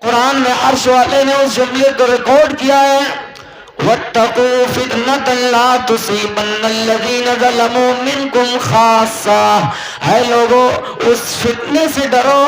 قرآن میں عرش والے نے اس جملے کو ریکارڈ کیا ہے، وَاتَّقُوا فِتْنَةً لَا تُصِيبَنَّ الَّذِينَ ظَلَمُوا مِنْكُمْ خَاصَّةً، اے لوگو اس فتنے سے ڈرو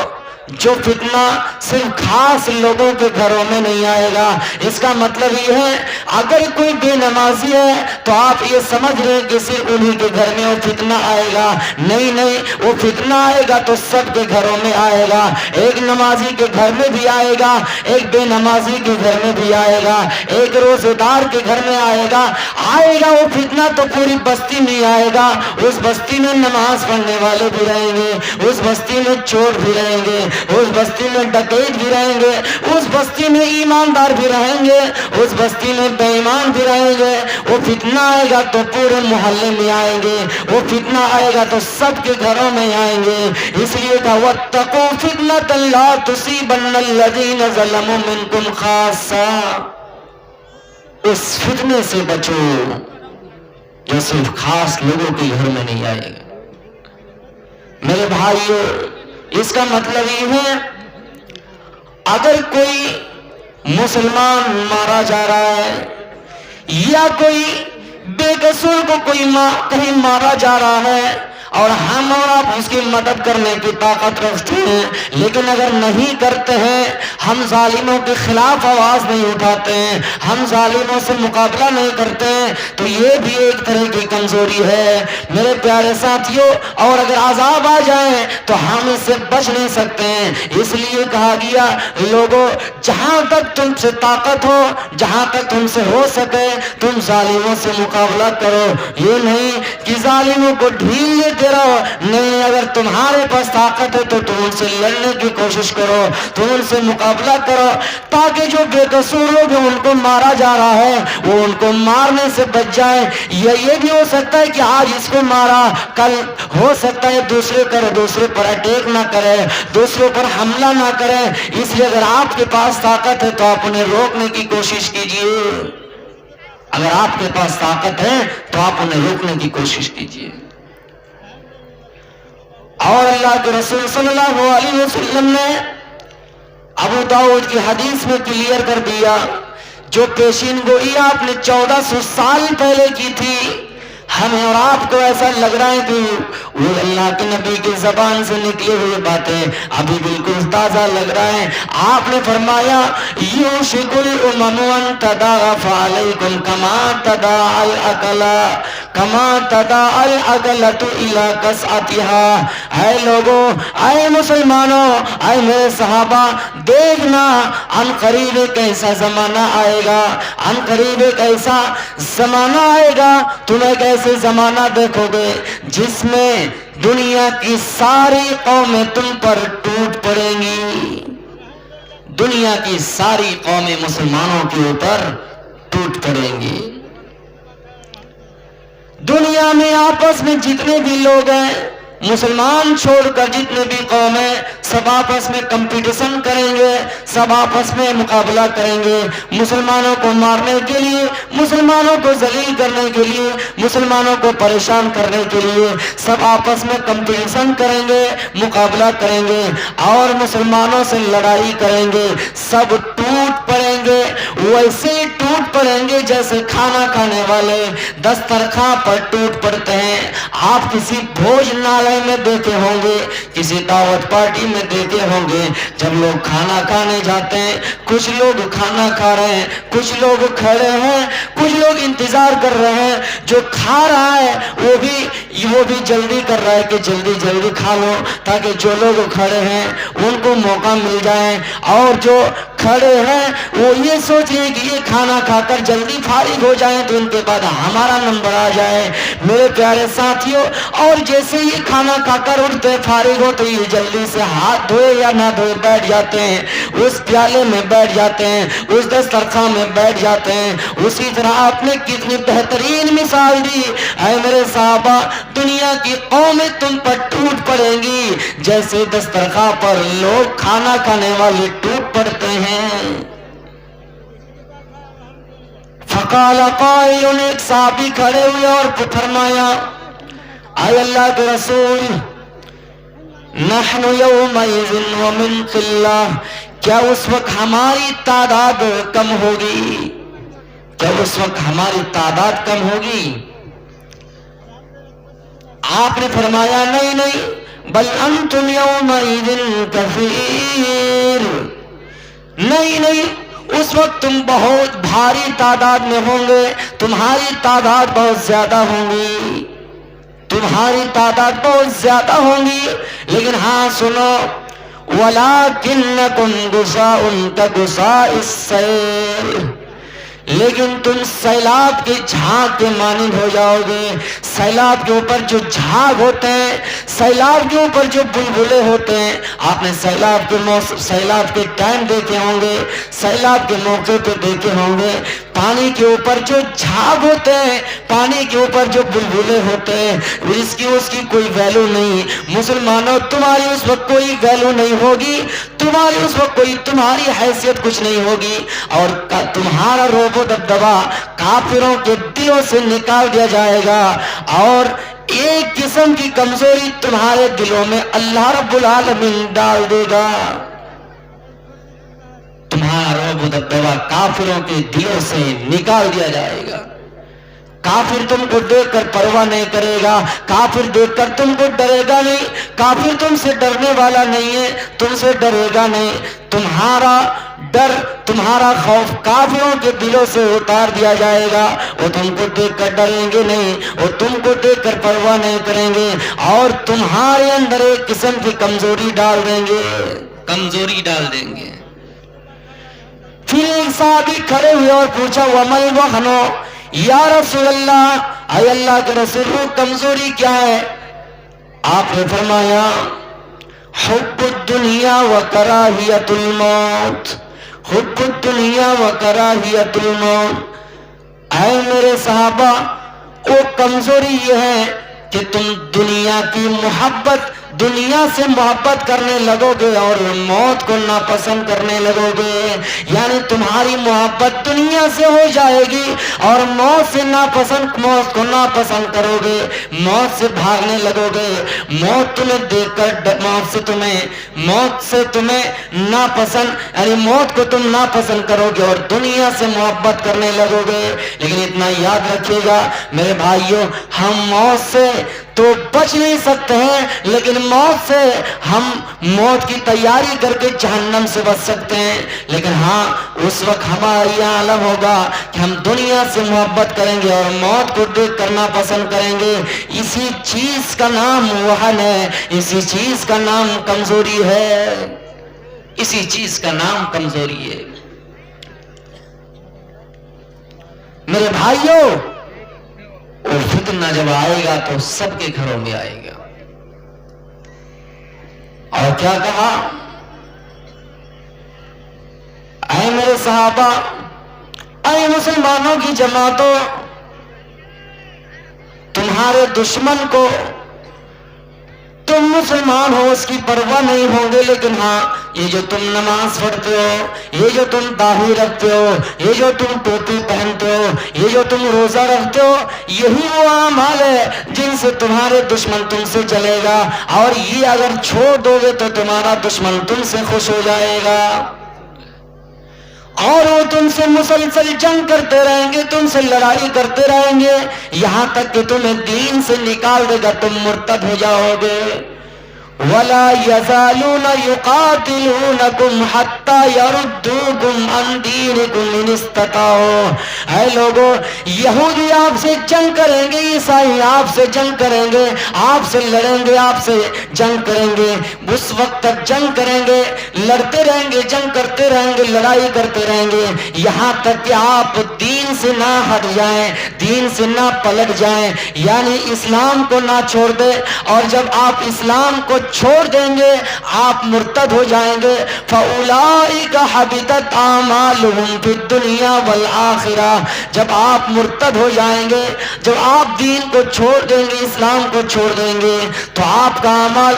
جو فتنہ صرف خاص لوگوں کے گھروں میں نہیں آئے گا۔ اس کا مطلب یہ ہے اگر کوئی بے نمازی ہے تو آپ یہ سمجھ رہے ہیں کہ صرف انہی کے گھر میں وہ فتنہ آئے گا، نہیں نہیں، وہ فتنہ آئے گا تو سب کے گھروں میں آئے گا، ایک نمازی کے گھر میں بھی آئے گا، ایک بے نمازی کے گھر میں بھی آئے گا، ایک روزہ دار کے گھر میں آئے گا وہ فتنہ تو پوری بستی میں آئے گا۔ اس بستی میں نماز پڑھنے والے بھی رہیں گے، اس بستی میں چور بھی رہیں گے، اس بستی میں ڈکیت بھی رہیں گے، اس بستی میں ایماندار بھی رہیں گے، اس بستی میں بے ایمان بھی رہیں گے۔ وہ فتنہ آئے گا تو پورے محلے میں آئیں گے، وہ فتنہ آئے گا تو سب کے گھروں میں آئیں گے۔ اس لیے کہا وَاتَّقُوا فِتْنَةً لَا تُصِيبَنَّ الَّذِينَ ظَلَمُوا مِنْكُمْ خَاصَّةً، اس فتنے سے بچو جو صرف خاص لوگوں کے گھر میں نہیں آئے گا۔ میرے بھائیو، اس کا مطلب یہ ہے اگر کوئی مسلمان مارا جا رہا ہے یا کوئی بے قصور کو کوئی کہیں مارا جا رہا ہے اور ہم اور آپ اس کی مدد کرنے کی طاقت رکھتے ہیں، لیکن اگر نہیں کرتے ہیں، ہم ظالموں کے خلاف آواز نہیں اٹھاتے ہیں، ہم ظالموں سے مقابلہ نہیں کرتے ہیں، تو یہ بھی ایک طرح کی کمزوری ہے میرے پیارے ساتھیوں۔ اور اگر عذاب آ جائیں تو ہم اس سے بچ نہیں سکتے ہیں۔ اس لیے کہا گیا لوگوں، جہاں تک تم سے طاقت ہو، جہاں تک تم سے ہو سکے، تم ظالموں سے مقابلہ کرو۔ یہ نہیں کہ ظالموں کو ڈھیل دیتے رہو، نہیں، اگر تمہارے پاس طاقت ہے تو تم ان سے لڑنے کی کوشش کرو، تم ان سے مقابلہ کرو، تاکہ جو بے قصور لوگ ہیں ان کو مارا جا رہا ہے وہ ان کو مارنے سے بچ جائے۔ یہ بھی ہو سکتا ہے کہ آج اس کو مارا، کل ہو سکتا ہے دوسرے پر اٹیک نہ کرے، دوسروں پر حملہ نہ کرے۔ اس لیے اگر آپ کے پاس طاقت ہے تو آپ انہیں روکنے کی کوشش کیجیے، اگر آپ کے پاس طاقت ہے تو آپ انہیں روکنے کی کوشش کیجیے۔ اور اللہ کے رسول صلی اللہ علیہ وسلم نے ابو داؤد کی حدیث میں کلیئر کر دیا، جو پیشین گوئی آپ نے 1400 سال پہلے کی تھی، ہمیں اور آپ کو ایسا لگ رہا ہے کہ وہ اللہ کے نبی کی زبان سے نکلی ہوئی باتیں ابھی بالکل تازہ لگ رہا ہے۔ آپ نے فرمایا یوشک الامم ان تداعف علیکم کما تداعی الاکلۃ الی کسعتها، اے لوگوں، اے مسلمانوں، اے میرے صحابہ، دیکھنا ان قریب ایک ایسا زمانہ آئے گا، ان قریب ایک ایسا زمانہ آئے گا، تم ایک ایسے زمانہ دیکھو گے جس میں دنیا کی ساری قومیں تم پر ٹوٹ پڑیں گی، دنیا کی ساری قومیں مسلمانوں کے اوپر ٹوٹ پڑیں گی۔ دنیا میں آپس میں جتنے بھی لوگ ہیں، مسلمان چھوڑ کر جتنے بھی قوم ہیں، سب آپس میں کمپٹیشن کریں گے، سب آپس میں مقابلہ کریں گے، مسلمانوں کو مارنے کے لیے، مسلمانوں کو ذلیل کرنے کے لیے، مسلمانوں کو پریشان کرنے کے لیے سب آپس میں کمپٹیشن کریں گے، مقابلہ کریں گے اور مسلمانوں سے لڑائی کریں گے، سب ٹوٹ پڑیں گے، ویسے ہی ٹوٹ پڑیں گے جیسے کھانا کھانے والے دسترخوان پر ٹوٹ پڑتے ہیں۔ آپ کسی بھوج نالے میں دیکھے ہوں گے، کسی دعوت پارٹی میں دیکھے ہوں گے، جب لوگ کھانا کھانے جاتے ہیں، کچھ لوگ کھانا کھا رہے ہیں، کچھ لوگ کھڑے ہیں، کچھ لوگ انتظار کر رہے ہیں، جو کھا رہا ہے وہ بھی جلدی کر رہا ہے کہ جلدی جلدی کھا لو تاکہ جو لوگ کھڑے ہیں ان کو موقع مل جائے، اور جو کھڑے ہیں وہ یہ سوچ رہے کہ یہ کھانا کھا کر جلدی فارغ ہو جائیں تو ان کے بعد ہمارا نمبر آ جائے۔ میرے پیارے ساتھیوں، اور جیسے یہ کھانا کھا کر اٹھتے فارغ ہو تو یہ جلدی سے ہاتھ دھوئے یا نہ دھوئے بیٹھ جاتے ہیں، اس پیالے میں بیٹھ جاتے ہیں، اس دسترخوان میں بیٹھ جاتے ہیں۔ اسی طرح آپ نے کتنی بہترین مثال دی، اے میرے صحابہ، دنیا کی قومیں تم پر ٹوٹ پڑیں گی جیسے دسترخوان پر لوگ کھانا کھانے والے ٹوٹ پڑتے ہیں۔ فقال قائل، ایک صحابی کھڑے ہوئے اور فرمایا، اے اللہ کے رسول، نحن یومئذ ومن قلہ، کیا اس وقت ہماری تعداد کم ہوگی؟ کیا اس وقت ہماری تعداد کم ہوگی؟ آپ نے فرمایا نہیں نہیں، بل انتم یومئذ کثیر، نہیں نہیں، اس وقت تم بہت بھاری تعداد میں ہوں گے، تمہاری تعداد بہت زیادہ ہوں گی، تمہاری تعداد بہت زیادہ ہوں گی، لیکن ہاں سنو، وَلَٰكِنَّكُمْ غُثَاءٌ كَغُثَاءِ السَّيْلِ، لیکن تم سیلاب کے جھاگ کے مانند ہو جاؤ گے۔ سیلاب کے اوپر جو جھاگ ہوتے ہیں، سیلاب کے اوپر جو بلبلے ہوتے ہیں، آپ نے سیلاب کے موسم، سیلاب کے ٹائم دیکھے ہوں گے، سیلاب کے موقع پہ دیکھے ہوں گے، پانی کے اوپر جو جھاگ ہوتے ہیں، پانی کے اوپر جو بلبلے ہوتے ہیں، اس کی کوئی ویلو نہیں۔ مسلمانوں، تمہاری اس وقت کوئی ویلو نہیں ہوگی، تمہاری اس وقت کوئی، تمہاری حیثیت کچھ نہیں ہوگی، اور تمہارا روب و دبدبا کافروں کے دلوں سے نکال دیا جائے گا، اور ایک قسم کی کمزوری تمہارے دلوں میں اللہ رب العالمین ڈال دے گا۔ تمہارا روب و دبدبا کافروں کے دلوں سے نکال دیا جائے گا۔ کافر تم کو دیکھ کر پرواہ نہیں کرے گا، کافر دیکھ کر تم کو ڈرے گا نہیں، کافر تم سے ڈرنے والا نہیں ہے، تم سے ڈرے گا نہیں۔ تمہارا ڈر، تمہارا خوف کافروں کے دلوں سے اتار دیا جائے گا، وہ تم کو دیکھ کر ڈریں گے نہیں، وہ تم کو دیکھ کر پرواہ نہیں کریں گے، اور تمہارے اندر ایک قسم کی کمزوری ڈال دیں گے، کمزوری ڈال دیں گے۔ پھر ایک صحابی کھڑے ہوئے اور پوچھا وَمَا الْوَهْنُ، یا رسول اللہ، اے اللہ کے رسول، وہ کمزوری کیا ہے؟ آپ نے فرمایا حب الدنیا و کراہیت الموت، حب الدنیا و کراہیت الموت۔ اے میرے صحابہ، وہ کمزوری یہ ہے کہ تم دنیا کی محبت، دنیا سے محبت کرنے لگو گے اور موت کو ناپسند کرنے لگو گے، یعنی تمہاری محبت دنیا سے ہو جائے گی اور موت سے ناپسند، موت کو ناپسند کرو گے، موت سے بھاگنے لگو گے، موت تمہیں دیکھ کر، موت سے تمہیں ناپسند، یعنی موت کو تم ناپسند کرو گے اور دنیا سے محبت کرنے لگو گے۔ لیکن اتنا یاد رکھیے گا میرے بھائیوں، ہم موت سے تو بچ نہیں سکتے ہیں، لیکن موت سے ہم موت کی تیاری کر کے جہنم سے بچ سکتے ہیں۔ لیکن ہاں، اس وقت ہمارا یہ عالم ہوگا کہ ہم دنیا سے محبت کریں گے اور موت کو دیکھ کرنا پسند کریں گے۔ اسی چیز کا نام وہن ہے، اسی چیز کا نام کمزوری ہے، اسی چیز کا نام کمزوری ہے۔ میرے بھائیوں، وہ فتنہ جب آئے گا تو سب کے گھروں میں آئے گا، اور کیا کہا؟ اے میرے صحابہ، اے مسلمانوں کی جماعتوں، تمہارے دشمن کو، تم مسلمان ہو اس کی پرواہ نہیں ہوں گے، لیکن ہاں، یہ جو تم نماز پڑھتے ہو، یہ جو تم داڑھی رکھتے ہو، یہ جو تم ٹوپی پہنتے ہو، یہ جو تم روزہ رکھتے ہو، یہی وہ اعمال ہے جن سے تمہارے دشمن تم سے جلے گا، اور یہ اگر چھوڑ دو گے تو تمہارا دشمن تم سے خوش ہو جائے گا، اور وہ تم سے مسلسل جنگ کرتے رہیں گے، تم سے لڑائی کرتے رہیں گے، یہاں تک کہ تمہیں دین سے نکال دے گا، تم مرتد ہو جاؤ گے۔ وَلَا يَزَالُونَ يُقَاتِلُونَكُمْ حَتَّى يَرُدُّوكُمْ عَنْ دِينِكُمْ إِنِ اسْتَطَاعُوا۔ اے لوگوں، یہودی آپ سے جنگ کریں گے، عیسائی آپ سے جنگ کریں گے، آپ سے لڑیں گے، آپ سے جنگ کریں گے، اس وقت تک جنگ کریں گے، لڑتے رہیں گے، جنگ کرتے رہیں گے، لڑائی کرتے رہیں گے، یہاں تک کہ آپ دین سے نہ ہٹ جائیں، دین سے نہ پلٹ جائیں، یعنی اسلام کو نہ چھوڑ دیں، اور جب آپ اسلام کو چھوڑ دیں گے، آپ مرتد ہو جائیں گے، فَأُولَئِكَ حَبِطَتْ أَعْمَالُهُمْ فِي الدُّنْيَا وَالْآخِرَةِ۔ جب آپ مرتد ہو جائیں گے، جب آپ دین کو چھوڑ دیں گے، اسلام کو چھوڑ دیں گے، تو آپ کا عمل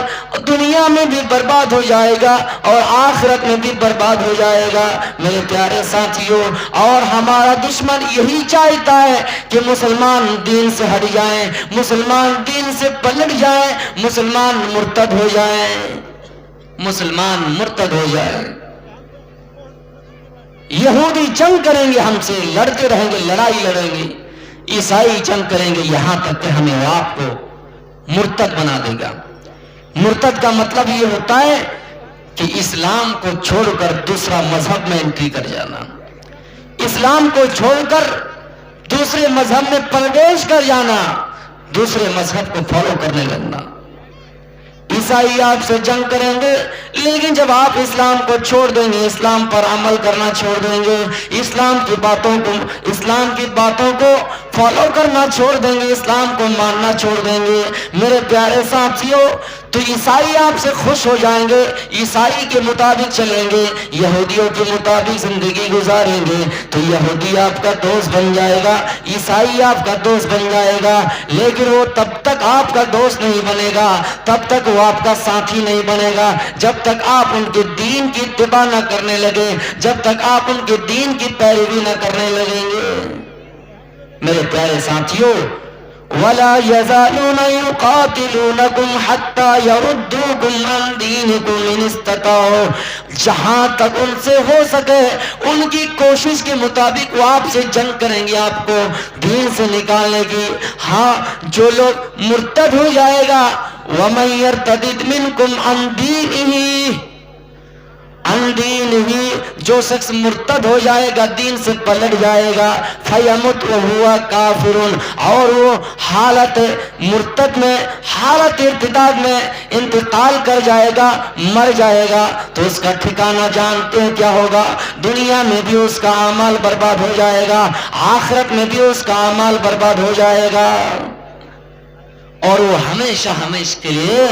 دنیا میں بھی برباد ہو جائے گا اور آخرت میں بھی برباد ہو جائے گا۔ میرے پیارے ساتھیوں، اور ہمارا دشمن یہی چاہتا ہے کہ مسلمان دین سے ہٹ جائیں، مسلمان دین سے پلٹ جائیں، مسلمان مرتد ہو جائیں، مسلمان مرتد ہو جائیں۔ یہودی جنگ کریں گے ہم سے، لڑتے رہیں گے، لڑائی لڑیں گے، عیسائی جنگ کریں گے، یہاں تک کہ ہمیں آپ کو مرتد بنا دے گا۔ مرتد کا مطلب یہ ہوتا ہے کہ اسلام کو چھوڑ کر دوسرا مذہب میں انٹری کر جانا، اسلام کو چھوڑ کر دوسرے مذہب میں پردیش کر جانا، دوسرے مذہب کو فالو کرنے لگنا۔ عیسائی آپ سے جنگ کریں گے، لیکن جب آپ اسلام کو چھوڑ دیں گے، اسلام پر عمل کرنا چھوڑ دیں گے، اسلام کی باتوں کو فالو کرنا چھوڑ دیں گے، اسلام کو ماننا چھوڑ دیں گے، میرے پیارے ساتھیوں، تو عیسائی آپ سے خوش ہو جائیں گے، عیسائی کے مطابق چلیں گے، یہودیوں کے مطابق زندگی گزاریں گے، تو یہودی آپ کا دوست بن جائے گا، عیسائی آپ کا دوست بن جائے گا، لیکن وہ تب تک آپ کا دوست نہیں بنے گا، تب تک وہ آپ کا ساتھی نہیں بنے گا، جب تک آپ ان کے دین کی اتباع نہ کرنے لگے، جب تک آپ ان کے دین کی پیروی نہ کرنے لگیں گے۔ میرے پیارے ساتھیوں، وَلَا يَزَالُونَ يُقَاتِلُونَكُمْ حَتَّى يَرُدُّوكُمْ عَنْ دِينِكُمْ إِنِ اسْتَطَاعُوا، جہاں تک ان سے ہو سکے ان کی کوشش کے مطابق وہ آپ سے جنگ کریں گے، آپ کو دین سے نکالنے کی۔ ہاں، جو لوگ مرتد ہو جائے گا، وَمَن يَرْتَدِدْ مِنْكُمْ عَنْ دِينِهِ، جو شخص مرتد ہو جائے گا، دین سے پلٹ جائے گا، فَيَمُتْ وَهُوَ كَافِرٌ، اور وہ حالت مرتد میں، حالت ارتداد میں انتقال کر جائے گا، مر جائے گا، تو اس کا ٹھکانہ جانتے ہیں کیا ہوگا؟ دنیا میں بھی اس کا اعمال برباد ہو جائے گا، آخرت میں بھی اس کا اعمال برباد ہو جائے گا، اور وہ ہمیشہ ہمیشہ کے لیے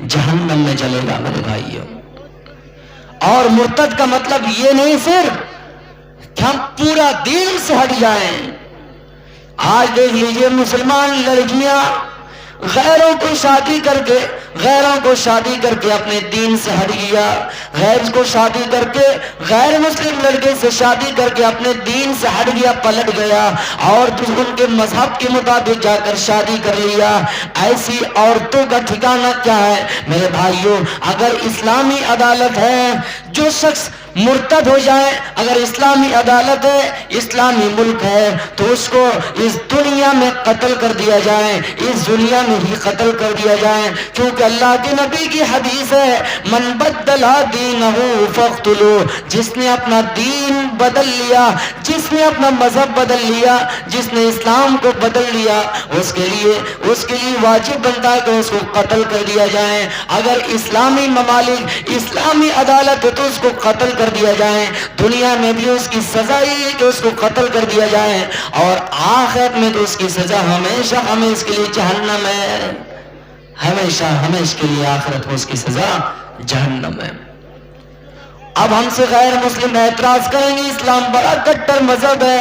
جہنم میں جلے گا۔ میرے بھائیوں، اور مرتد کا مطلب یہ نہیں صرف کہ ہم پورا دین سے ہٹ جائیں۔ آج دیکھ لیجئے مسلمان لڑکیاں غیروں کو شادی کر کے اپنے دین سے ہٹ گیا، غیر کو شادی کر کے، غیر مسلم لڑکے سے شادی کر کے اپنے دین سے ہٹ گیا، پلٹ گیا، اور ان کے مذہب کے مطابق جا کر شادی کر لیا۔ ایسی عورتوں کا ٹھکانہ کیا ہے؟ میرے بھائیوں، اگر اسلامی عدالت ہے، جو شخص مرتد ہو جائے، اگر اسلامی عدالت ہے، اسلامی ملک ہے، تو اس کو اس دنیا میں قتل کر دیا جائے، اس دنیا میں ہی قتل کر دیا جائے، کیونکہ اللہ کے نبی کی حدیث ہے، من بدل دینہ فاقتلوہ، جس نے اپنا دین بدل لیا، جس نے اپنا مذہب بدل لیا، جس نے اسلام کو بدل لیا، اس کے لیے واجب بنتا ہے کہ اس کو قتل کر دیا جائے۔ اگر اسلامی ممالک، اسلامی عدالت ہے، تو اس کو قتل کر دیا جائے، دنیا میں بھی اس کی سزا یہ ہے کہ اس کو قتل کر دیا جائے، اور آخرت میں تو اس کی سزا ہمیشہ ہمیشہ کے لیے جہنم ہے، ہمیشہ ہمیشہ کے لیے آخرت میں اس کی سزا جہنم ہے۔ اب ہم سے غیر مسلم اعتراض کریں گے، اسلام بڑا کٹر مذہب ہے،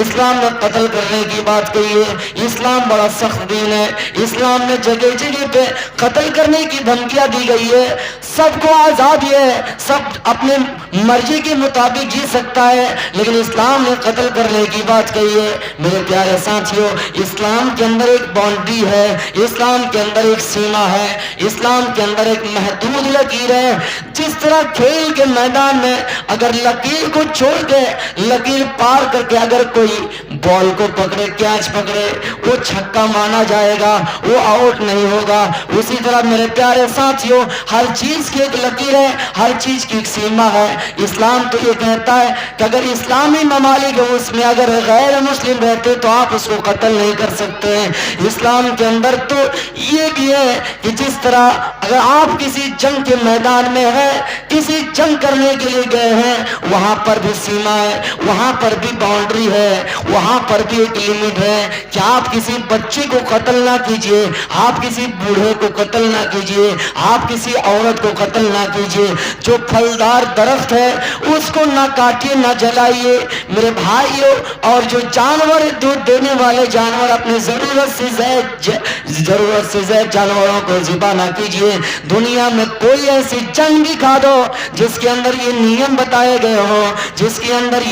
اسلام نے قتل کرنے کی بات کہی ہے، اسلام بڑا سخت دین ہے، اسلام نے جگہ جگہ پہ قتل کرنے کی دھمکیاں دی گئی ہے، سب کو آزادی ہے، سب اپنے مرضی کے مطابق جی سکتا ہے، لیکن اسلام نے قتل کرنے کی بات کہی ہے۔ میرے پیارے ساتھیوں، اسلام کے اندر ایک باؤنڈری ہے، اسلام کے اندر ایک سیما ہے، اسلام کے اندر ایک محدود لکیر ہے۔ جس طرح کھیل کے میدان میں اگر لکیر کو چھوڑ کے، لکیر پار کر کے اگر کوئی بال کو پکڑے، کیچ پکڑے، وہ چھکا مانا جائے گا، وہ آؤٹ نہیں ہوگا۔ اسی طرح میرے پیارے ساتھیوں، ہر چیز کی ایک لکیر ہے، ہر چیز کی ایک سیما ہے۔ اسلام تو یہ کہتا ہے کہ اگر اسلامی ممالک ہے، اس میں اگر غیر مسلم رہتے تو آپ اس کو قتل نہیں کر سکتے ہیں۔ اسلام کے اندر تو یہ بھی ہے کہ جس طرح اگر آپ کسی جنگ کے میدان میں ہے، کسی جنگ کرنے کے لیے گئے ہیں، وہاں پر بھی سیما ہے، وہاں پر بھی باؤنڈری ہے، وہاں پر بھی ایک لمٹ ہے کہ آپ کسی بچے کو قتل نہ کیجئے، آپ کسی بوڑھے کو قتل نہ کیجئے، آپ کسی عورت کو قتل نہ کیجئے، جو پھلدار درخت ہے اس کو نہ کاٹیے، نہ جلائیے میرے بھائیوں، اور جو جانور دودھ دینے والے جانور، اپنے ضرورت سے زائد جانوروں کو ذبح نہ کیجئے۔ دنیا میں کوئی ایسی جنگ دکھا دو جس کے اندر یہ نیم بتائے گئے ہو، جس کے اندر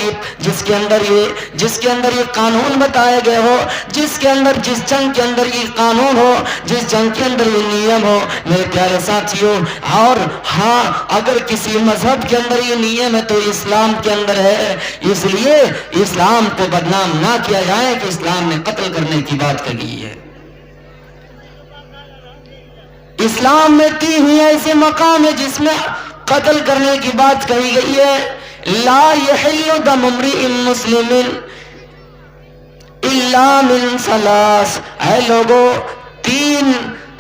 یہ قانون بتائے گئے ہو، جس جنگ کے اندر یہ قانون ہو، جس جنگ کے اندر یہ نیم ہو، میرے پیارے ساتھیوں، اور ہاں اگر کسی مذہب کے اندر یہ نیم ہے تو اسلام کے اندر ہے۔ اس لیے اسلام کو بدنام نہ کیا جائے کہ اسلام نے قتل کرنے کی بات کہی ہے۔ اسلام میں 3 ایسے مقام ہے جس میں قتل کرنے کی بات کہی گئی ہے۔ لا یحل دم امرئ مسلم الا من ثلاث، اے لوگو 3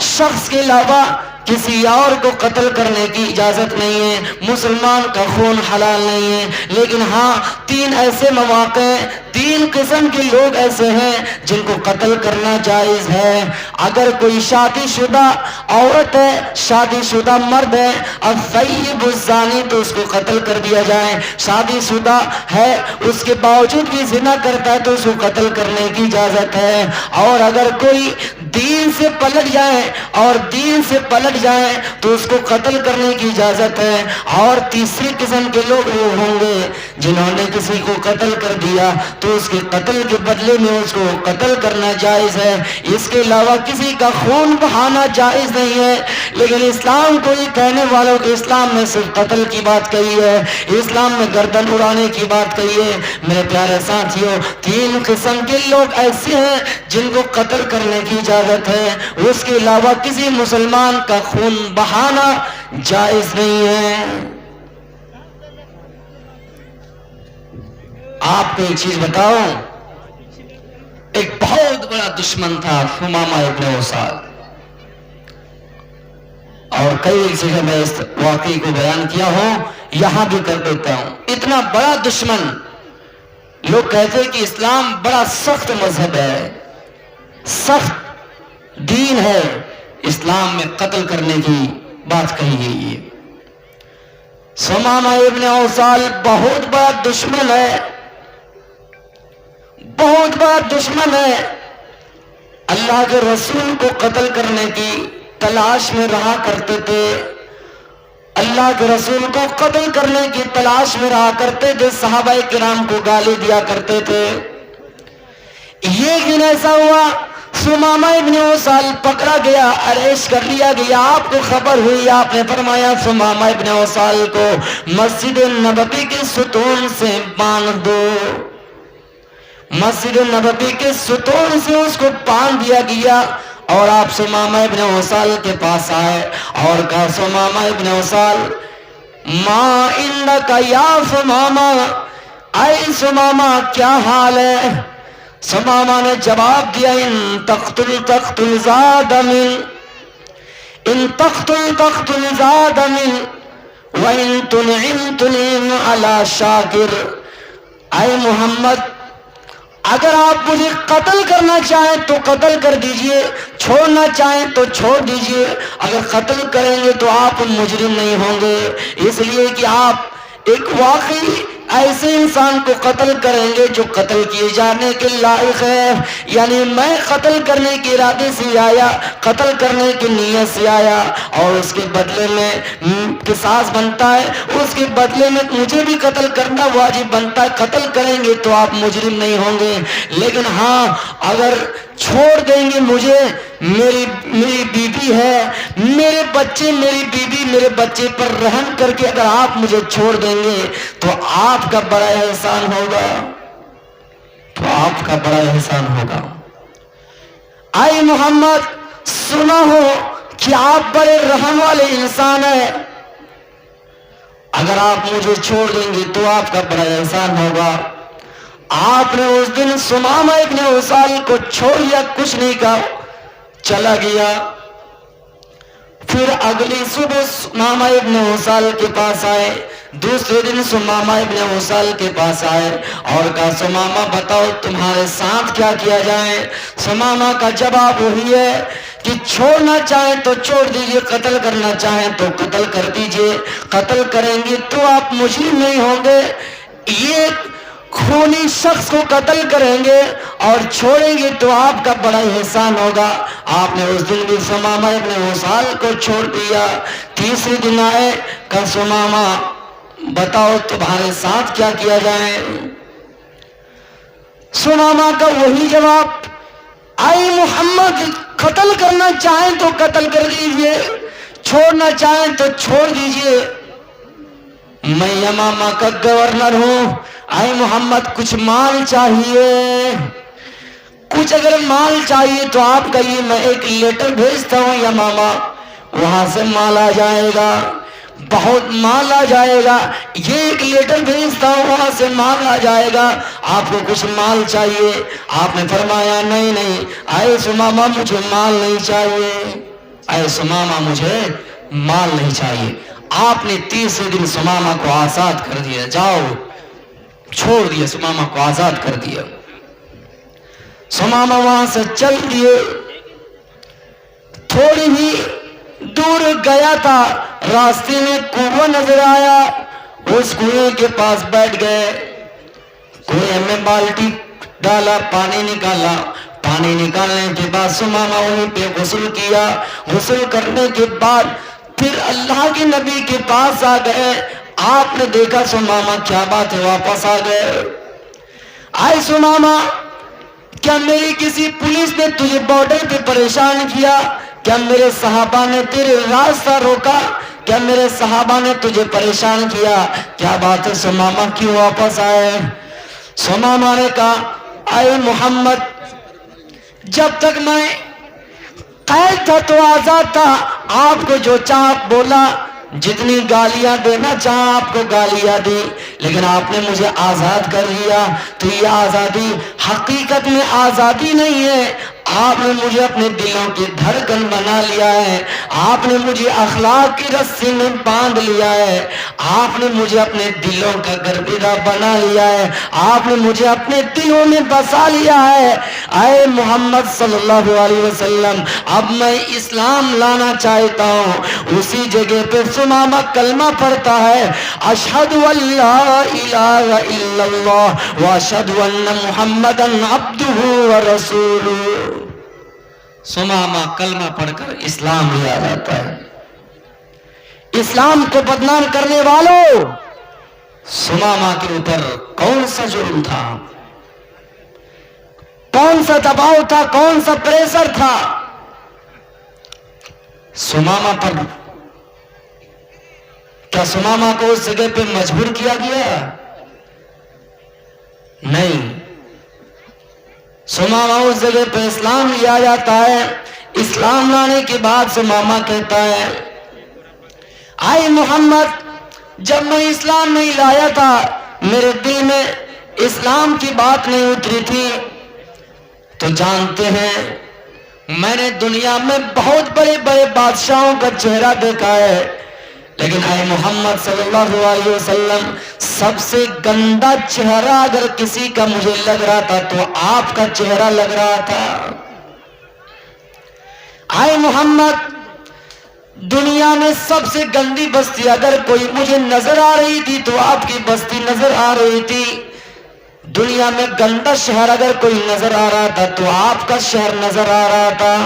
شخص کے علاوہ کسی اور کو قتل کرنے کی اجازت نہیں ہے، مسلمان کا خون حلال نہیں ہے۔ لیکن ہاں 3 ایسے مواقع ہیں، 3 قسم کے لوگ ایسے ہیں جن کو قتل کرنا جائز ہے۔ اگر کوئی شادی شدہ عورت ہے، شادی شدہ مرد ہے، الثیب الزانی، تو اس کو قتل کر دیا جائے۔ شادی شدہ ہے، اس کے باوجود بھی زنا کرتا ہے تو اس کو قتل کرنے کی اجازت ہے۔ اور اگر کوئی دین سے پلٹ جائے تو اس کو قتل کرنے کی اجازت ہے۔ اور تیسری قسم کے لوگ وہ ہوں گے جنہوں نے کسی کو قتل کر دیا تو اس کے قتل کے بدلے میں اس کو قتل کرنا جائز ہے، اس کے علاوہ کسی کا خون بہانا جائز نہیں ہے۔ لیکن اسلام کو یہ کہنے والوں کہ اسلام میں صرف قتل کی بات کہی ہے، اسلام میں گردن اڑانے کی بات کہی ہے۔ میرے پیارے ساتھیوں، 3 قسم کے لوگ ایسے ہیں جن کو قتل کرنے کی اجازت ہے، اس کے علاوہ کسی مسلمان کا خون بہانا جائز نہیں ہے۔ آپ کو ایک چیز بتاؤں، ایک بہت بڑا دشمن تھا ثمامہ ابن اسال، اور کئی جگہ میں اس واقعے کو بیان کیا ہوں، یہاں بھی کر دیتا ہوں۔ اتنا بڑا دشمن، لوگ کہتے ہیں کہ اسلام بڑا سخت مذہب ہے، سخت دین ہے، اسلام میں قتل کرنے کی بات کہی گئی ہے۔ ثمامہ ابن اسال بہت بڑا دشمن ہے، بہت بڑا دشمن ہے، اللہ کے رسول کو قتل کرنے کی تلاش میں رہا کرتے تھے، اللہ کے رسول کو قتل کرنے کی تلاش میں رہا کرتے تھے، صحابہ کرام کو گالی دیا کرتے تھے۔ یہ دن ایسا ہوا، ثمامہ ابن اسال پکڑا گیا، اریسٹ کر لیا گیا، آپ کو خبر ہوئی، آپ نے فرمایا ثمامہ ابن اسال کو مسجد نبوی کے ستون سے باندھ دو۔ مسجد نبوی کے ستون سے اس کو باندھ دیا گیا، اور آپ ثمامہ ابن اسال کے پاس آئے اور کہا ثمامہ ابن اسال ما عندک یا ثمامہ، اے ثمامہ کیا حال ہے؟ ثمامہ نے جواب دیا ان تقتل تقتل زاد من، ان تقتل تقتل زاد من، وَإِن تُنْعِمْ تُنْعِمْ عَلَى شَاكِرٍ، اے محمد اگر آپ مجھے قتل کرنا چاہیں تو قتل کر دیجئے، چھوڑنا چاہیں تو چھوڑ دیجئے، اگر قتل کریں گے تو آپ مجرم نہیں ہوں گے، اس لیے کہ آپ ایک واقعی ایسے انسان کو قتل کریں گے جو قتل کیے جانے کے لائق ہے۔ یعنی میں قتل کرنے کے ارادے سے آیا، قتل کرنے کی نیت سے آیا، اور اس کے بدلے میں قصاص بنتا ہے، اس کے بدلے میں مجھے بھی قتل کرنا واجب بنتا ہے، قتل کریں گے تو آپ مجرم نہیں ہوں گے۔ لیکن ہاں اگر چھوڑ دیں گے مجھے، میری بیوی ہے، میرے بچے، میری بیوی میرے بچے پر رحم کر کے اگر آپ مجھے چھوڑ دیں گے تو آپ کا بڑا احسان ہوگا، تو آپ کا بڑا احسان ہوگا۔ اے محمد سنا ہو کہ آپ بڑے رحم والے انسان ہیں، اگر آپ مجھے چھوڑ دیں گے تو آپ کا بڑا احسان ہوگا۔ آپ نے اس دن ثمامہ ابن اسال کو چھوڑ لیا، کچھ نہیں کہا، چلا گیا۔ پھر اگلی صبح ثمامہ ابن اسال کے پاس آئے، دوسرے دن ثمامہ ابن اسال کے پاس آئے اور کہا ثمامہ بتاؤ تمہارے ساتھ کیا کیا جائے؟ ثمامہ کا جواب وہی ہے کہ چھوڑنا چاہیں تو چھوڑ دیجئے، قتل کرنا چاہیں تو قتل کر دیجئے، قتل کریں گے تو آپ مجرم نہیں ہوں گے، یہ خونی شخص کو قتل کریں گے اور چھوڑیں گے تو آپ کا بڑا احسان ہوگا۔ آپ نے اس دن بھی ثمامہ ابن اسال کو چھوڑ دیا۔ تیسرے دن آئے کہ ثمامہ بتاؤ تمہارے ساتھ کیا کیا جائے؟ سمامہ کا وہی جواب، اے محمد قتل کرنا چاہیں تو قتل کر دیجئے، چھوڑنا چاہیں تو چھوڑ دیجئے، میں یمامہ کا گورنر ہوں۔ اے محمد کچھ مال چاہیے، کچھ اگر مال چاہیے تو آپ کہیے، میں ایک لیٹر بھیجتا ہوں یمامہ، وہاں سے مال آ جائے گا، بہت مال آ جائے گا، یہ ایک لیٹر بھیجتا ہوں وہاں سے مال آ جائے گا، آپ کو کچھ مال چاہیے؟ آپ نے فرمایا نہیں نہیں اے سمامہ مجھے مال نہیں چاہیے، اے سمامہ مجھے مال نہیں چاہیے۔ آپ نے تیسرے دن سمامہ کو آزاد کر دیا، جاؤ، چھوڑ دیا، سمامہ کو آزاد کر دیا۔ سمامہ وہاں سے چل دیے، تھوڑی ہی دور گیا تھا، راستے میں کنواں نظر آیا، اس کنویں کے پاس بیٹھ گئے، کنویں میں بالٹی ڈالا، پانی نکالا، پانی نکالنے کے بعد سمامہ وہیں پہ غسل کیا، غسل کرنے کے بعد پھر اللہ کے نبی کے پاس آ گئے۔ آپ نے دیکھا سمامہ کیا بات ہے، واپس آ گئے۔ آئے سمامہ کیا میری کسی پولیس نے تجھے بارڈر پہ پریشان کیا؟ کیا میرے صحابہ نے تیرے راستہ روکا؟ کیا میرے صحابہ نے تجھے پریشان کیا؟ کیا بات ہے سمامہ کیوں واپس آئے؟ سمامہ نے کہا اے محمد جب تک میں قید تھا تو آزاد تھا، آپ کو جو چاہ بولا، جتنی گالیاں دینا چاہا آپ کو گالیاں دی، لیکن آپ نے مجھے آزاد کر لیا، تو یہ آزادی حقیقت میں آزادی نہیں ہے، آپ نے مجھے اپنے دلوں کی دھڑکن بنا لیا ہے، آپ نے مجھے اخلاق کی رسی میں باندھ لیا ہے، آپ نے مجھے اپنے دلوں کا گرویدہ بنا لیا ہے، آپ نے مجھے اپنے دلوں میں بسا لیا ہے۔ اے محمد صلی اللہ علیہ وسلم اب میں اسلام لانا چاہتا ہوں۔ اسی جگہ پہ سمامہ کلمہ پڑھتا ہے، اشہد ان لا الہ الا اللہ واشہد ان محمدا عبدہ ورسولہ۔ سمامہ کلمہ پڑھ کر اسلام لیا جاتا ہے۔ اسلام کو بدنام کرنے والوں، سمامہ کے اوپر کون سا جرم تھا، کون سا دباؤ تھا، کون سا پریشر تھا سمامہ پر؟ کیا سمامہ کو اس جگہ پہ مجبور کیا گیا؟ نہیں، سمامہ اس جگہ پہ اسلام لیا جاتا ہے۔ اسلام لانے کے بعد سمامہ کہتا ہے اے محمد جب میں اسلام نہیں لایا تھا میرے دل میں اسلام کی بات نہیں اتری تھی، تو جانتے ہیں میں نے دنیا میں بہت بڑے بڑے بادشاہوں کا چہرہ دیکھا ہے، لیکن اے محمد صلی اللہ علیہ وسلم سب سے گندا چہرہ اگر کسی کا مجھے لگ رہا تھا تو آپ کا چہرہ لگ رہا تھا۔ اے محمد دنیا میں سب سے گندی بستی اگر کوئی مجھے نظر آ رہی تھی تو آپ کی بستی نظر آ رہی تھی، دنیا میں گندا شہر اگر کوئی نظر آ رہا تھا تو آپ کا شہر نظر آ رہا تھا،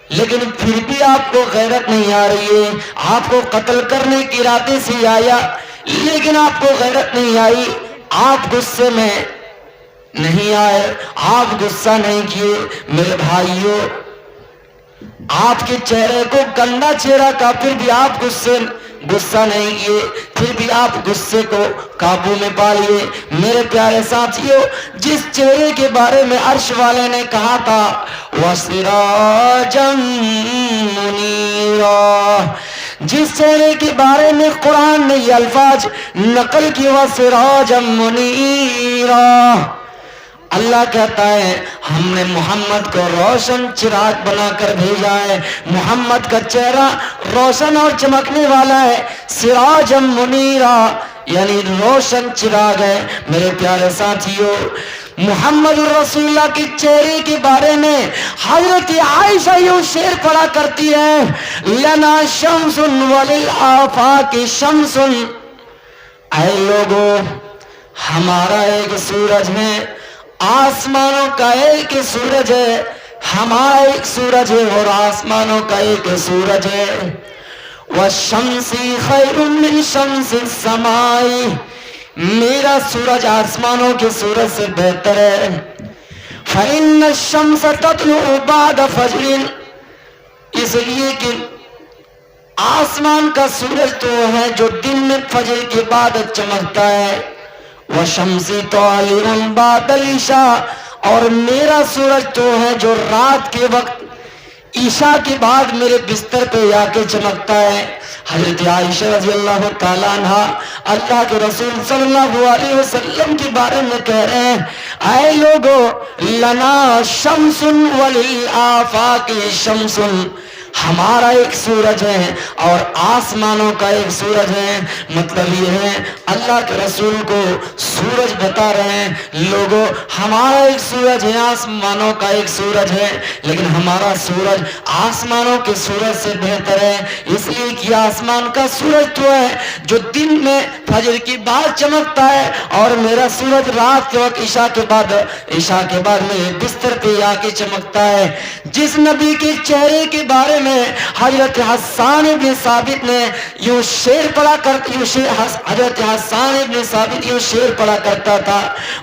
لیکن پھر بھی آپ کو غیرت نہیں آ رہی ہے، آپ کو قتل کرنے کے ارادے سے آیا لیکن آپ کو غیرت نہیں آئی، آپ غصے میں نہیں آئے، آپ غصہ نہیں کیے۔ میرے بھائیوں آپ کے چہرے کو گندا چہرہ کا پھر بھی آپ غصہ نہیں کیے، پھر بھی آپ غصے کو قابو میں پا لیے۔ میرے پیارے ساتھیوں جس چہرے کے بارے میں عرش والے نے کہا تھا وَسِرَاجًا مُنِيرًا، جس چہرے کے بارے میں قرآن نے یہ الفاظ نقل کی وَسِرَاجًا مُنِيرًا، اللہ کہتا ہے ہم نے محمد کو روشن چراغ بنا کر بھیجا ہے، محمد کا چہرہ روشن اور چمکنے والا ہے، سراجا منیرا یعنی روشن چراغ ہے۔ میرے پیارے ساتھیوں محمد رسول اللہ کے چہرے کے بارے میں حضرت عائشہ یوں شعر پڑھا کرتی ہے لنا شمس وللآفاق شمس، اے لوگو ہمارا ایک سورج ہے، آسمانوں کا ایک سورج ہے، ہمارا ایک سورج ہے اور آسمانوں کا ایک سورج ہے، والشمس خیر من شمس السماء، میرا سورج آسمانوں کے سورج سے بہتر ہے. فإن الشمس تطلع بعد فجر، اس لیے کہ آسمان کا سورج تو ہے جو دن میں فجر کے بعد چمکتا ہے. وشمس طالع بعد العشاء، اور میرا سورج تو ہے جو رات کے وقت عشاء کے بعد میرے بستر پہ آ کے چمکتا ہے. حضرت عائشہ رضی اللہ تعالیٰ عنہ اللہ کے رسول صلی اللہ علیہ وسلم کے بارے میں کہہ رہے ہیں، اے لوگو لنا شمس وللآفاق شمس، ہمارا ایک سورج ہے اور آسمانوں کا ایک سورج ہے. مطلب یہ ہے اللہ کے رسول کو سورج بتا رہے ہیں، لوگوں ہمارا ایک سورج ہے، آسمانوں کا ایک سورج ہے، لیکن ہمارا سورج آسمانوں کے سورج سے بہتر ہے. اس لیے کہ آسمان کا سورج تو ہے جو دن میں فجر کے بعد چمکتا ہے، اور میرا سورج رات کے وقت عشاء کے بعد میرے بستر پہ آ کے چمکتا ہے. جس نبی کے چہرے کے بارے میں حضرت حسان ابن ثابت نے یوں شعر پڑھا حضرت حسان ابن ثابت یوں شعر پڑھا کرتا تھا،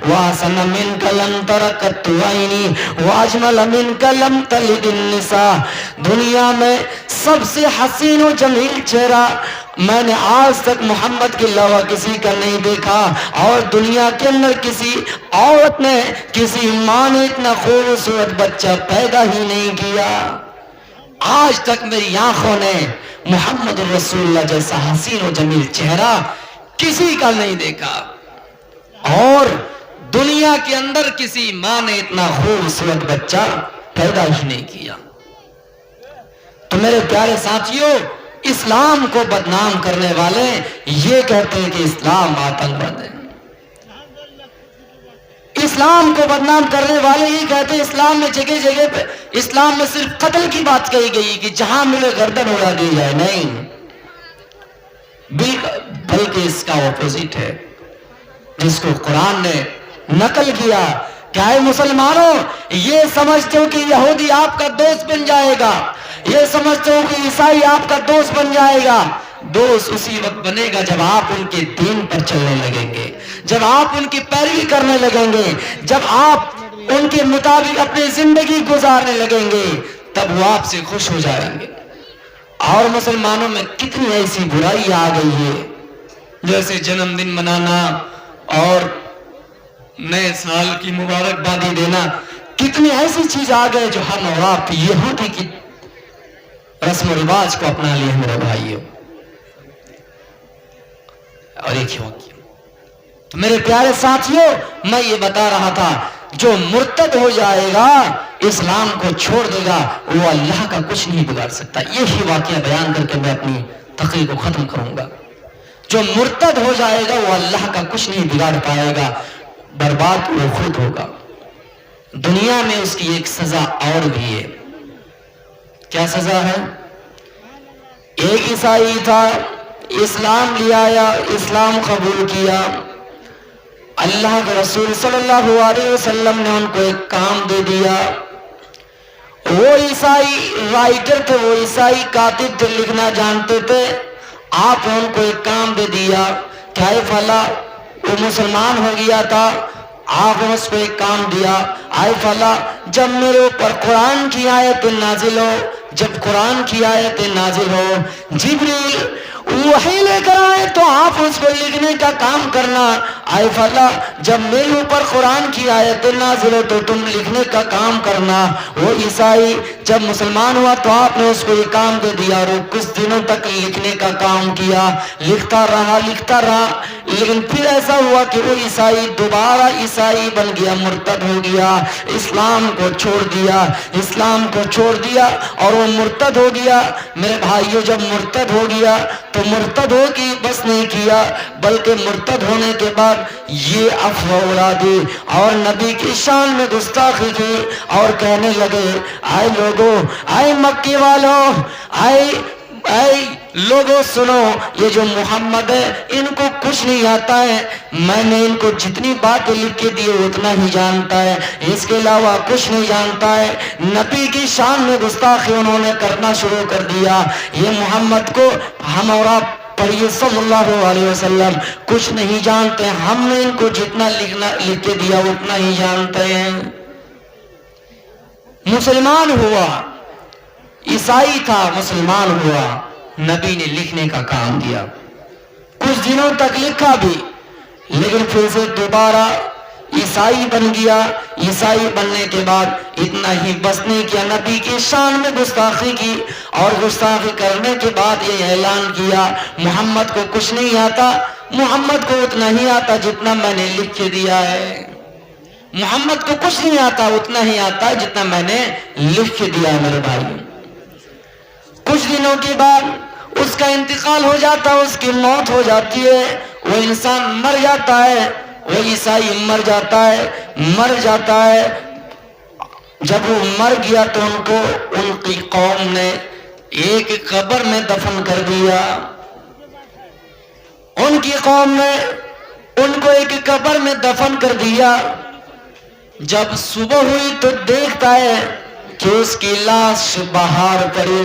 وَأَحْسَنَ مِنْكَ لَمْ تَرَ قَطُّ عَيْنِي وَأَجْمَلَ مِنْكَ لَمْ تَلِدِ النِّسَاء، دنیا میں سب سے حسین و جمیل چہرہ میں نے آج تک محمد کے علاوہ کسی کا نہیں دیکھا، اور دنیا کے اندر کسی عورت نے کسی ماں نے اتنا خوبصورت بچہ پیدا ہی نہیں کیا. آج تک میری آنکھوں نے محمد رسول اللہ جیسا حسین و جمیل چہرہ کسی کا نہیں دیکھا، اور دنیا کے اندر کسی ماں نے اتنا خوبصورت بچہ پیدا ہی نہیں کیا. تو میرے پیارے ساتھیوں، اسلام کو بدنام کرنے والے یہ کہتے ہیں کہ اسلام آتنکواد ہے. اسلام کو بدنام کرنے والے یہ کہتے ہیں اسلام میں جگہ جگہ پہ اسلام میں صرف قتل کی بات کہی گئی کہ جہاں ملے گردن اڑا دی جائے. نہیں، بلکہ اس کا اپوزٹ ہے جس کو قرآن نے نقل کیا. کیا ہے مسلمانوں، یہ سمجھتے ہو کہ یہودی آپ کا دوست بن جائے گا، یہ سمجھتے ہو کہ عیسائی آپ کا دوست بن جائے گا. دوست اسی وقت بنے گا جب آپ ان کے دین پر چلنے لگیں گے، جب آپ ان کی پیروی کرنے لگیں گے، جب آپ ان کے مطابق اپنی زندگی گزارنے لگیں گے، تب وہ آپ سے خوش ہو جائیں گے. اور مسلمانوں میں کتنی ایسی برائی آ گئی ہے، جیسے جنم دن منانا اور نئے سال کی مبارکبادی دینا. کتنی ایسی چیز آ گئے جو ہم اور آپ یہودی کی رسم و رواج کو اپنا لیے میرے بھائیوں. اور یہ کیوں؟ تو میرے پیارے ساتھیوں، میں یہ بتا رہا تھا جو مرتد ہو جائے گا، اسلام کو چھوڑ دے گا، وہ اللہ کا کچھ نہیں بگاڑ سکتا. یہی واقعہ بیان کر کے میں اپنی تقریر کو ختم کروں گا. جو مرتد ہو جائے گا وہ اللہ کا کچھ نہیں بگاڑ پائے گا، برباد وہ خود ہوگا. دنیا میں اس کی ایک سزا اور بھی ہے. کیا سزا ہے؟ ایک عیسائی تھا، اسلام لے آیا، اسلام قبول کیا. اللہ کے رسول صلی اللہ علیہ وسلم نے ان کو ایک کام دے دیا. وہ عیسائی رائٹر تھے، وہ عیسائی کاتب تھے، لکھنا جانتے تھے. آپ نے ان کو ایک کام دے دیا. کیا ہے فلاں؟ وہ مسلمان ہو گیا تھا. آپ نے اس کو ایک کام دیا، آئے فلاں جب میرے اوپر قرآن کی آیت نازل ہو، جب قرآن کی آیت نازل ہو، جبریل وحی لے کر آئے تو آپ اس کو لکھنے کا کام کرنا. آئے فلاں جب میرے اوپر قرآن کی آیت نازل ہو تو تم لکھنے کا کام کرنا. وہ عیسائی جب مسلمان ہوا تو آپ نے اس کو یہ کام دے دیا، اور وہ کچھ دنوں تک لکھنے کا کام کیا، لکھتا رہا. لیکن پھر ایسا ہوا کہ وہ عیسائی دوبارہ عیسائی بن گیا، مرتد ہو گیا، اسلام کو چھوڑ دیا اور وہ مرتد ہو گیا. میرے بھائیوں، جب مرتد ہو گیا تو مرتد ہو کے بس نہیں کیا، بلکہ مرتد ہونے کے بعد یہ افواہ اڑا دی اور نبی کی شان میں گستاخی کی، اور کہنے لگے، آئے لوگوں، آئے مکے والوں، آئے لوگوں سنو، یہ جو محمد ہے ان کو کچھ نہیں آتا ہے، میں نے ان کو جتنی باتیں لکھ کے دی اتنا ہی جانتا ہے، اس کے علاوہ کچھ نہیں جانتا ہے۔ نبی کی شان میں گستاخی انہوں نے کرنا شروع کر دیا۔ یہ محمد کو ہم اور آپ پڑھیے صلی اللہ علیہ وسلم کچھ نہیں جانتے، ہم نے ان کو جتنا لکھ کے دیا اتنا ہی جانتے ہیں۔ مسلمان ہوا، عیسائی تھا، مسلمان ہوا، نبی نے لکھنے کا کام دیا، کچھ دنوں تک لکھا بھی، لیکن پھر سے دوبارہ عیسائی بن گیا۔ عیسائی بننے کے بعد اتنا ہی بس نہیں کیا، نبی کی شان میں گستاخی کی، اور گستاخی کرنے کے بعد یہ اعلان کیا محمد کو کچھ نہیں آتا، محمد کو اتنا ہی آتا جتنا میں نے لکھ کے دیا ہے، محمد کو کچھ نہیں آتا، اتنا ہی آتا جتنا میں نے لکھ کے دیا ہے میرے بھائی۔ کچھ دنوں کے بعد اس کا انتقال ہو جاتا، اس کی موت ہو جاتی ہے، وہ انسان مر جاتا ہے، وہ عیسائی مر جاتا ہے۔ جب وہ مر گیا تو ان کو ان کی قوم نے ایک قبر میں دفن کر دیا، ان کی قوم نے ان کو ایک قبر میں دفن کر دیا۔ جب صبح ہوئی تو دیکھتا ہے کہ اس کی لاش باہر پڑی،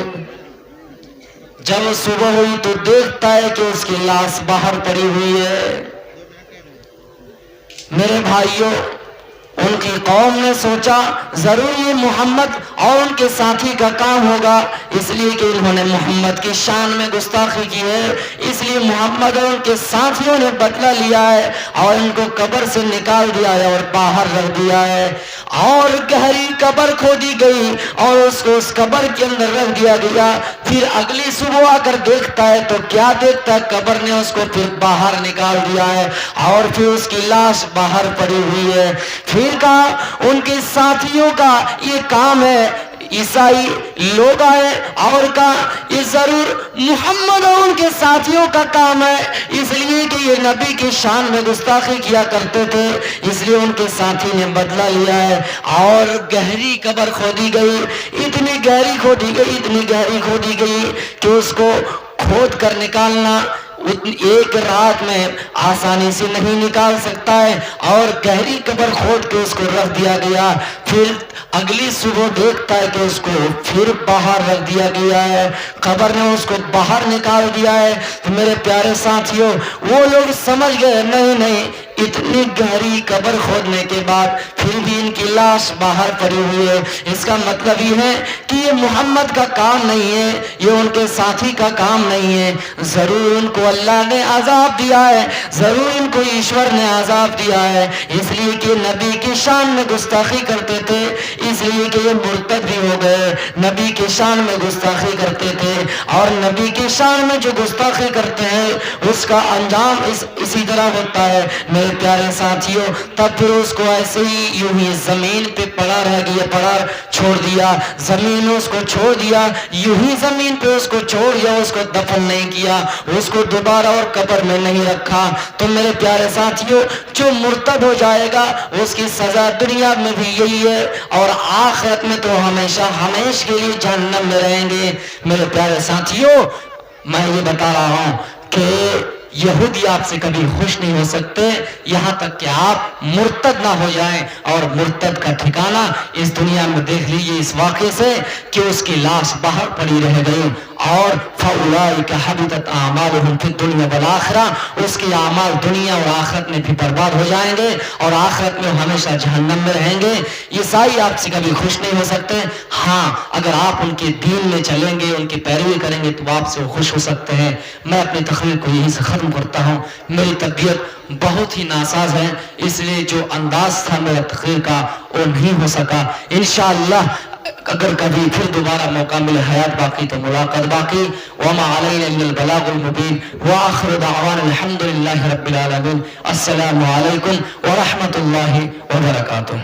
جب صبح ہوئی تو دیکھتا ہے کہ اس کی لاش باہر پڑی ہوئی ہے۔ میرے بھائیوں، ان کی قوم نے سوچا ضرور یہ محمد اور ان کے ساتھی کا کام ہوگا، اس لیے کہ انہوں نے محمد کی شان میں گستاخی کی ہے، اس لیے محمد اور ان کے ساتھیوں نے بدلہ لیا ہے اور ان کو قبر سے نکال دیا ہے اور باہر رکھ دیا ہے، اور گہری قبر کھودی گئی اور اس کو اس قبر کے اندر رکھ دیا گیا۔ پھر اگلی صبح آ کر دیکھتا ہے تو کیا دیکھتا ہے، قبر نے اس کو پھر باہر نکال دیا ہے اور پھر اس کی لاش باہر پڑی ہوئی ہے۔ پھر کہا ان کے ساتھیوں کا یہ کام ہے، عیسائی لوگ آئے اور کہا یہ ضرور محمد اور ان کے ساتھیوں کا کام ہے، اس لیے کہ یہ نبی کی شان میں گستاخی کیا کرتے تھے، اس لیے ان کے ساتھی نے بدلہ لیا ہے، اور گہری قبر کھودی گئی، اتنی گہری کھودی گئی کہ اس کو کھود کر نکالنا ایک رات میں آسانی سے نہیں نکال سکتا ہے، اور گہری قبر کھود کے اس کو رکھ دیا گیا۔ پھر اگلی صبح دیکھتا ہے کہ اس کو پھر باہر رکھ دیا گیا ہے، قبر نے اس کو باہر نکال دیا ہے۔ تو میرے پیارے ساتھیوں، وہ لوگ سمجھ گئے نہیں، اتنی گہری قبر کھودنے کے بعد پھر بھی ان کی لاش باہر پڑی ہوئی ہے، اس کا مطلب یہ ہے کہ یہ محمد کا کام نہیں ہے، یہ ان کے ساتھی کا کام نہیں ہے، ضرور ان کو اللہ نے عذاب دیا ہے، ضرور ان کو ایشور نے عذاب دیا ہے، اس لیے کہ نبی کی شان میں گستاخی کرتے تھے، اس لیے کہ یہ مرتد بھی ہو گئے، نبی کی شان میں گستاخی کرتے تھے، اور نبی کی شان میں جو گستاخی کرتے ہیں اس کا انجام اسی طرح ہوتا ہے میرے پیارے ساتھیوں۔ تب پھر اس کو ایسے ہی یوں ہی زمین پہ پڑا رہ گیا، پڑا چھوڑ دیا، زمین نے اس کو چھوڑ دیا، یوں ہی زمین پہ اس کو چھوڑ دیا، اس کو دفن نہیں کیا، اس کو دوبارہ اور قبر میں نہیں رکھا۔ تو میرے پیارے ساتھیوں، جو مرتد ہو جائے گا اس کی سزا دنیا میں بھی یہی ہے، اور آخرت میں تو ہمیشہ کے لیے جہنم میں رہیں گے۔ میرے پیارے ساتھیوں، میں یہ بتا رہا ہوں کہ یہودی آپ سے کبھی خوش نہیں ہو سکتے یہاں تک کہ آپ مرتد نہ ہو جائیں، اور مرتد کا ٹھکانہ اس دنیا میں دیکھ لیجیے اس واقعے سے کہ اس کی لاش باہر پڑی رہ گئی، اور فَأُولَٰئِكَ حَبِطَتْ أَعْمَالُهُمْ فِي الدُّنْيَا وَالْآخِرَةِ، اس کے اعمال دنیا اور آخرت میں بھی برباد ہو جائیں گے، اور آخرت میں ہمیشہ جہنم میں رہیں گے۔ عیسائی آپ سے کبھی خوش نہیں ہو سکتے، ہاں اگر آپ ان کے دین میں چلیں گے، ان کی پیروی کریں گے تو آپ سے خوش ہو سکتے ہیں۔ میں اپنی تقریر کو یہیں سے ختم کرتا ہوں، میری طبیعت بہت ہی ناساز ہے، اس لیے جو انداز تھا میرا تقریر کا وہ نہیں ہو سکا۔ انشاءاللہ اگر کبھی پھر دوبارہ موقع ملے، حیات باقی تو ملاقات باقی۔ وما علینا الا البلاغ المبین، وآخر دعوانا الحمد للہ رب العالمین۔ السلام علیکم ورحمۃ اللہ وبرکاتہ۔